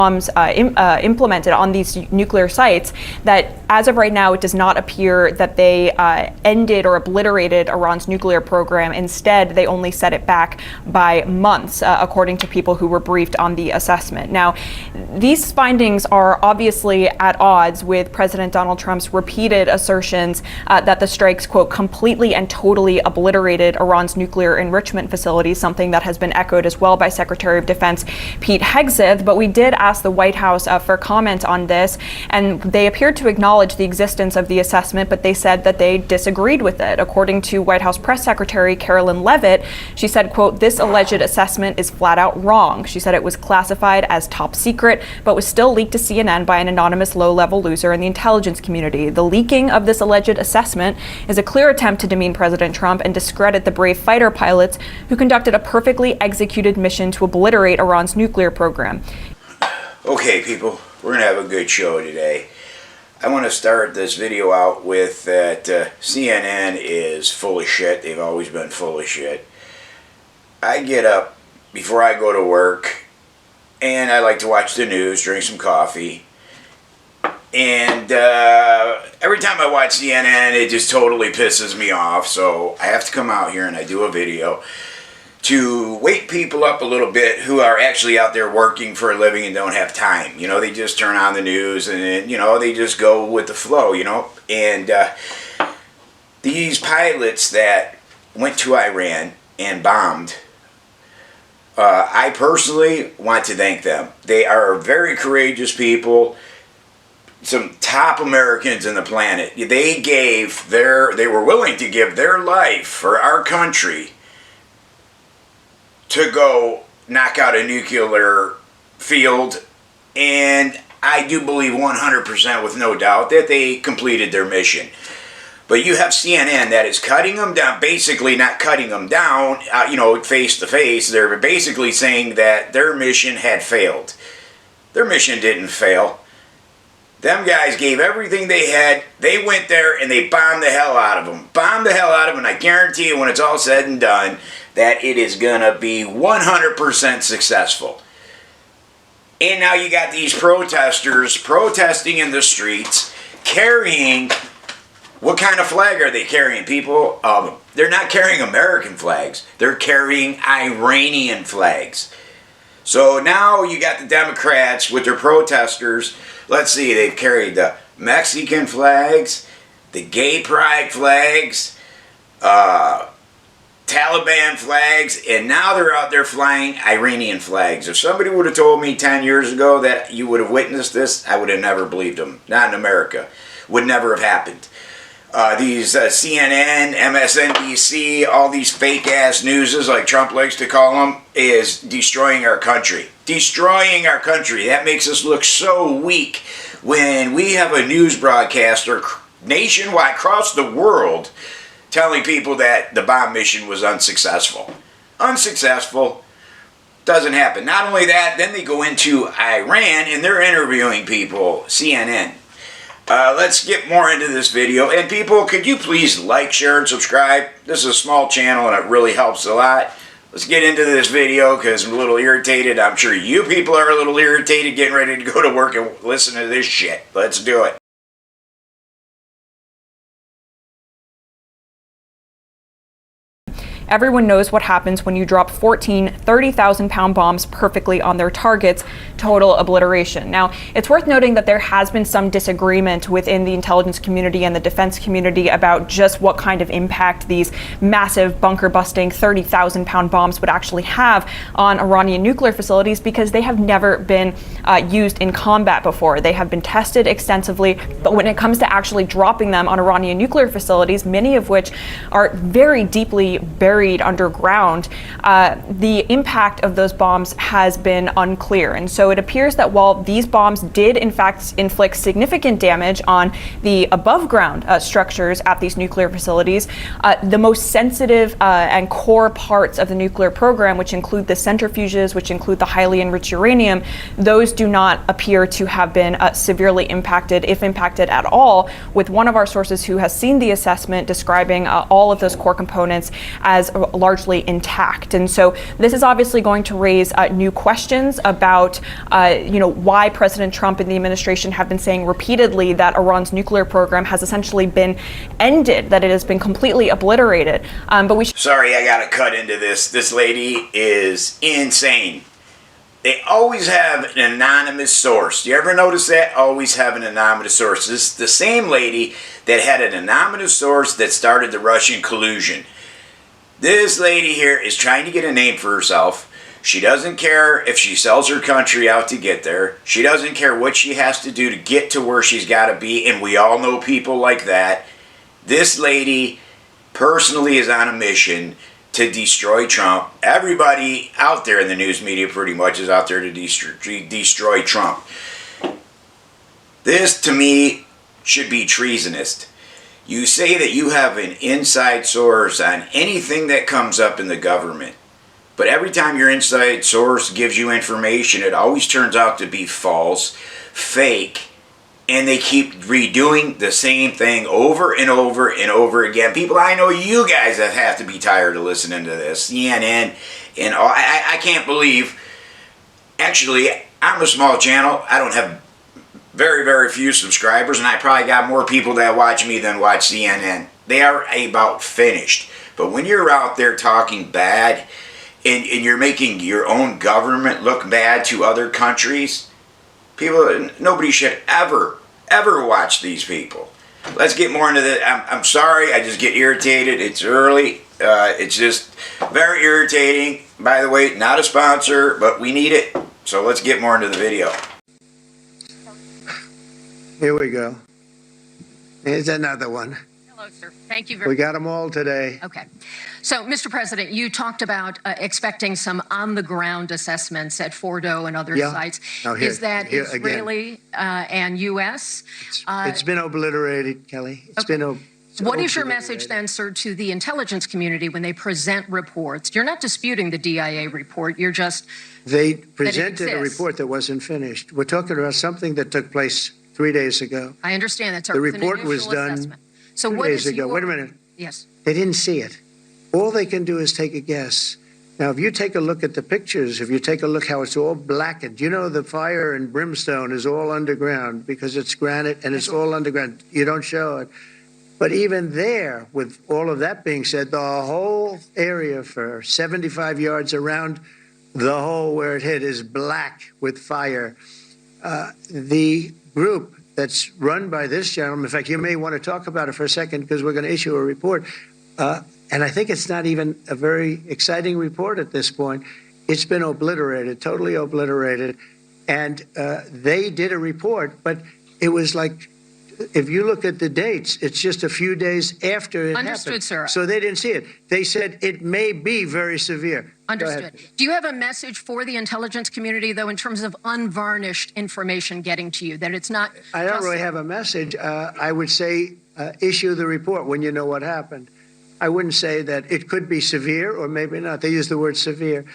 bombs implemented on these nuclear sites, that as of right now, it does not appear that they ended or obliterated Iran's nuclear program. Instead, they only set it back by months, according to people who were briefed on the assessment. Now, these findings are obviously at odds with President Donald Trump's repeated assertions that the strikes, quote, completely and totally obliterated Iran's nuclear enrichment facilities, something that has been echoed as well by Secretary of Defense Pete Hegseth. But we did ask the White House for comment on this, and they appeared to acknowledge the existence of the assessment, but they said that they disagreed with it. According to White House Press Secretary Carolyn Leavitt, she said, quote, this alleged assessment is flat out wrong. She said it was classified as top secret, but was still leaked to CNN by an anonymous low-level loser in the intelligence community. The leaking of this alleged assessment is a clear attempt to demean President Trump and discredit the brave fighter pilots who conducted a perfectly executed mission to obliterate Iran's nuclear program. Okay, people, we're going to have a good show today. I want to start this video out with that CNN is full of shit. They've always been full of shit. I get up before I go to work, and I like to watch the news, drink some coffee. And every time I watch CNN, it just totally pisses me off. So I have to come out here and I do a video to wake people up a little bit who are actually out there working for a living and don't have time. You know, they just turn on the news and, you know, they just go with the flow, you know. And these pilots that went to Iran and bombed, I personally want to thank them. They are very courageous people, some top Americans in the planet. They were willing to give their life for our country to go knock out a nuclear field, and I do believe 100% with no doubt that they completed their mission. But you have CNN that is cutting them down, basically not cutting them down, you know, face to face. They're basically saying that their mission had failed. Their mission didn't fail. Them guys gave everything they had. They went there and they bombed the hell out of them. Bombed the hell out of them, and I guarantee you when it's all said and done that it is going to be 100% successful. And now you got these protesters protesting in the streets, carrying, what kind of flag are they carrying, people? They're not carrying American flags. They're carrying Iranian flags. So now you got the Democrats with their protesters. Let's see, they've carried the Mexican flags, the gay pride flags, Taliban flags, and now they're out there flying Iranian flags. If somebody would have told me 10 years ago that you would have witnessed this, I would have never believed them. Not in America. Would never have happened. These CNN, MSNBC, all these fake-ass newses, like Trump likes to call them, is destroying our country. Destroying our country. That makes us look so weak when we have a news broadcaster nationwide, across the world, telling people that the bomb mission was unsuccessful. Unsuccessful. Doesn't happen. Not only that, then they go into Iran and they're interviewing people, CNN. Let's get more into this video. And people, could you please like, share, and subscribe? This is a small channel and it really helps a lot. Let's get into this video because I'm a little irritated. I'm sure you people are a little irritated getting ready to go to work and listen to this shit. Let's do it. Everyone knows what happens when you drop 14 30,000-pound bombs perfectly on their targets, total obliteration. Now, it's worth noting that there has been some disagreement within the intelligence community and the defense community about just what kind of impact these massive bunker-busting 30,000-pound bombs would actually have on Iranian nuclear facilities, because they have never been used in combat before. They have been tested extensively, but when it comes to actually dropping them on Iranian nuclear facilities, many of which are very deeply buried underground, the impact of those bombs has been unclear. And so it appears that while these bombs did in fact inflict significant damage on the above ground structures at these nuclear facilities, the most sensitive and core parts of the nuclear program, which include the centrifuges, which include the highly enriched uranium, those do not appear to have been severely impacted, if impacted at all, with one of our sources who has seen the assessment describing all of those core components as as largely intact. And so this is obviously going to raise new questions about, why President Trump and the administration have been saying repeatedly that Iran's nuclear program has essentially been ended, that it has been completely obliterated. Sorry, I gotta cut into this. This lady is insane. They always have an anonymous source. Do you ever notice that? Always have an anonymous source. This is the same lady that had an anonymous source that started the Russian collusion. This lady here is trying to get a name for herself. She doesn't care if she sells her country out to get there. She doesn't care what she has to do to get to where she's got to be, and we all know people like that. This lady personally is on a mission to destroy Trump. Everybody out there in the news media pretty much is out there to destroy Trump. This, to me, should be treasonous. You say that you have an inside source on anything that comes up in the government, but every time your inside source gives you information, it always turns out to be false, fake, and they keep redoing the same thing over and over and over again. People, I know you guys have to be tired of listening to this. CNN and all. I can't believe, actually, I'm a small channel. I don't have very, very few subscribers, and I probably got more people that watch me than watch CNN. They are about finished. But when you're out there talking bad and you're making your own government look bad to other countries, nobody should ever watch these people. Let's get more into that. I'm sorry, I just get irritated. It's early. It's just very irritating. By the way, not a sponsor, but we need it. So let's get more into the video. Here we go. Here's another one. Hello, sir. Thank you very much. We got them all today. Okay. So, Mr. President, you talked about expecting some on-the-ground assessments at Fordo and other sites. Now is that Israeli and U.S.? It's been obliterated, Kelly. It's been What is your message then, sir, to the intelligence community when they present reports? You're not disputing the DIA report. You're just They presented a report that wasn't finished. We're talking about something that took place 3 days ago. I understand that, sir. The report was done so 2 days ago. Wait a minute. Yes. They didn't see it. All they can do is take a guess. Now, if you take a look at the pictures, if you take a look how it's all blackened, the fire and brimstone is all underground because it's granite and it's all underground. You don't show it. But even there, with all of that being said, the whole area for 75 yards around the hole where it hit is black with fire. The group that's run by this gentleman, in fact, you may want to talk about it for a second because we're going to issue a report. And I think it's not even a very exciting report at this point. It's been obliterated, totally obliterated. And they did a report, but it was like, if you look at the dates, it's just a few days after it Understood, happened. sir. So they didn't see it. They said it may be very severe. Understood. Do you have a message for the intelligence community, though, in terms of unvarnished information getting to you, that it's not I don't really have a message. I would say issue the report when you know what happened. I wouldn't say that it could be severe or maybe not. They use the word severe.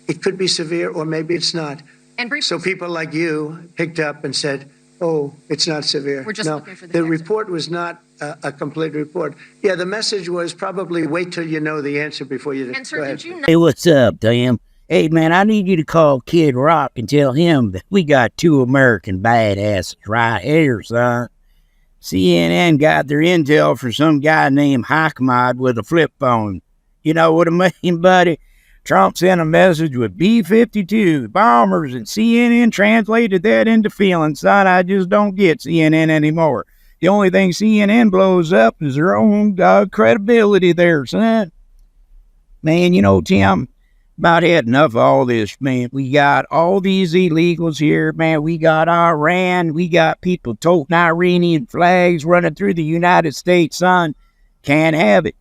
It could be severe or maybe it's not. And so people like you picked up and said, oh, it's not severe. We're just looking for the answer. Report was not a complete report. Yeah, the message was probably wait till you know the answer before you... And sir, did you know... Hey, what's up, Tim? Hey, man, I need you to call Kid Rock and tell him that we got 2 American badasses right here, son. CNN got their intel from some guy named Hakamad with a flip phone. You know what I mean, buddy? Trump sent a message with B-52 bombers, and CNN translated that into feelings. Son, I just don't get CNN anymore. The only thing CNN blows up is their own credibility there, son. Man, Tim, about had enough of all this, man. We got all these illegals here, man. We got Iran. We got people toting Iranian flags running through the United States, son. Can't have it.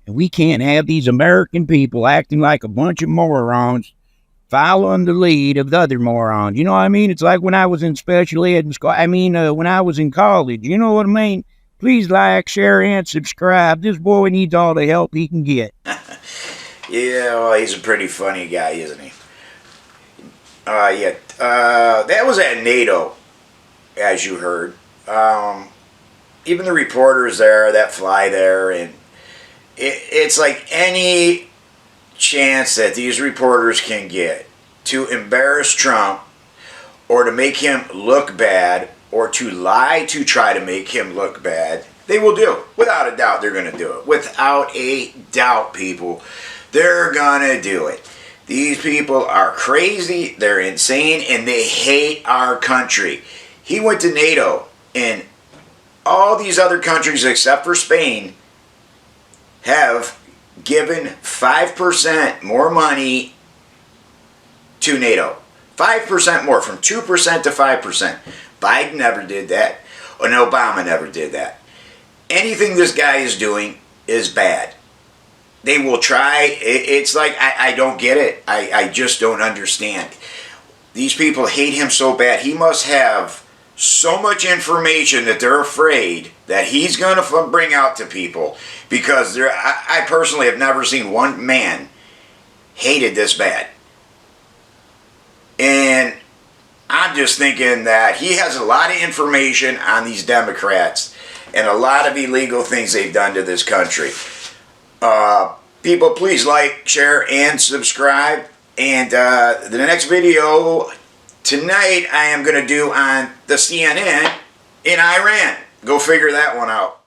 And we can't have these American people acting like a bunch of morons following the lead of the other morons. You know what I mean? It's like when I was in special ed in school. When I was in college. You know what I mean? Please like, share, and subscribe. This boy needs all the help he can get. Yeah, well, he's a pretty funny guy, isn't he? That was at NATO, as you heard. Even the reporters there that fly there, and It's like any chance that these reporters can get to embarrass Trump or to make him look bad or to lie to try to make him look bad, they will do. Without a doubt, they're going to do it. Without a doubt, people, they're going to do it. These people are crazy, they're insane, and they hate our country. He went to NATO, and all these other countries except for Spain have given 5% more money to NATO. 5% more, from 2% to 5%. Biden never did that, and Obama never did that. Anything this guy is doing is bad. They will try. It's like, I don't get it. I just don't understand. These people hate him so bad. He must have so much information that they're afraid that he's going to bring out to people, because I personally have never seen one man hated this bad. And I'm just thinking that he has a lot of information on these Democrats and a lot of illegal things they've done to this country. People, please like, share, and subscribe. And the next video tonight I am going to do on the CNN in Iran. Go figure that one out.